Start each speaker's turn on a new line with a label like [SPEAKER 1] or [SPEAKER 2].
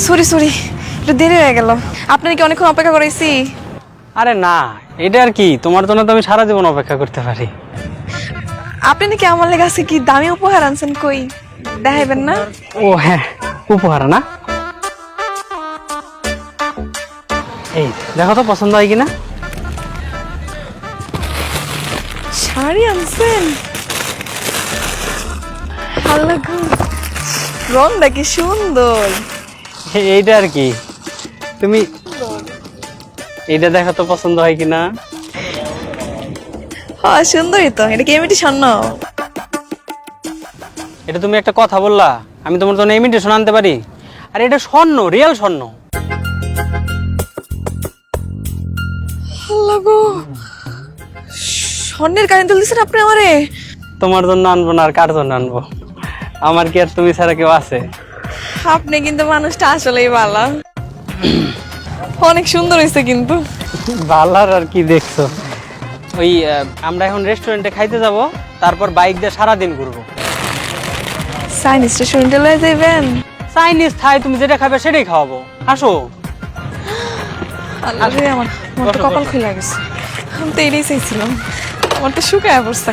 [SPEAKER 1] Sorry sorry, একটু দেরি হয়ে গেল। আপনার কি অনেকক্ষণ অপেক্ষা করাইছি?
[SPEAKER 2] আরে না, এটা আর কি, তোমার জন্য তো আমি সারা জীবন অপেক্ষা করতে পারি।
[SPEAKER 1] আপনি নাকি আমার লেগে আছে কি দামি উপহার আনছেন, কই দেখাইবেন না?
[SPEAKER 2] ও হ্যাঁ, উপহার না? এই দেখো তো পছন্দ হয় কিনা।
[SPEAKER 1] শাড়ি আনছেন? ভালো গো, রংটা কি সুন্দর।
[SPEAKER 2] এইটা আর কি, তুমি এইটা দেখো তো পছন্দ হয় কিনা।
[SPEAKER 1] হ্যাঁ সুন্দরই তো, এটা কি এমনিটি স্বর্ণ?
[SPEAKER 2] এটা তুমি একটা কথা বললা, আমি তোমার জন্য ইমিটেশন আনতে পারি? আর এটা স্বর্ণ, রিয়েল স্বর্ণ।
[SPEAKER 1] ভালো গো, স্বর্ণের কাহিনী তুলতেছেন আপনি আমারে?
[SPEAKER 2] তোমার জন্য আনবো না আর কার জন্য আনবো? আমার কি আর তুমি ছাড়া কেউ আছে?
[SPEAKER 1] আপনি কিন্তু মানুষটা আসলেই ভালো, অনেক সুন্দর হয়েছে কিন্তু।
[SPEAKER 2] ভালার আর কি দেখছো? ওই আমরা এখন রেস্টুরেন্টে খাইতে যাব, তারপর বাইক দিয়ে সারাদিন ঘুরবো।
[SPEAKER 1] চাইনিজ রেস্টুরেন্টে লয়ে যাইবেন?
[SPEAKER 2] চাইনিজ থাই, তুমি যেটা খাবে সেটাই খাওয়াবো, আসো।
[SPEAKER 1] আল্লাহ রে, আমার আমার তো
[SPEAKER 2] বসো,
[SPEAKER 1] কপাল
[SPEAKER 2] বসো।
[SPEAKER 1] খুলে গেছে। আমি তো এটাই চাইছিলাম, আমার তো শুকায় পড়ছে।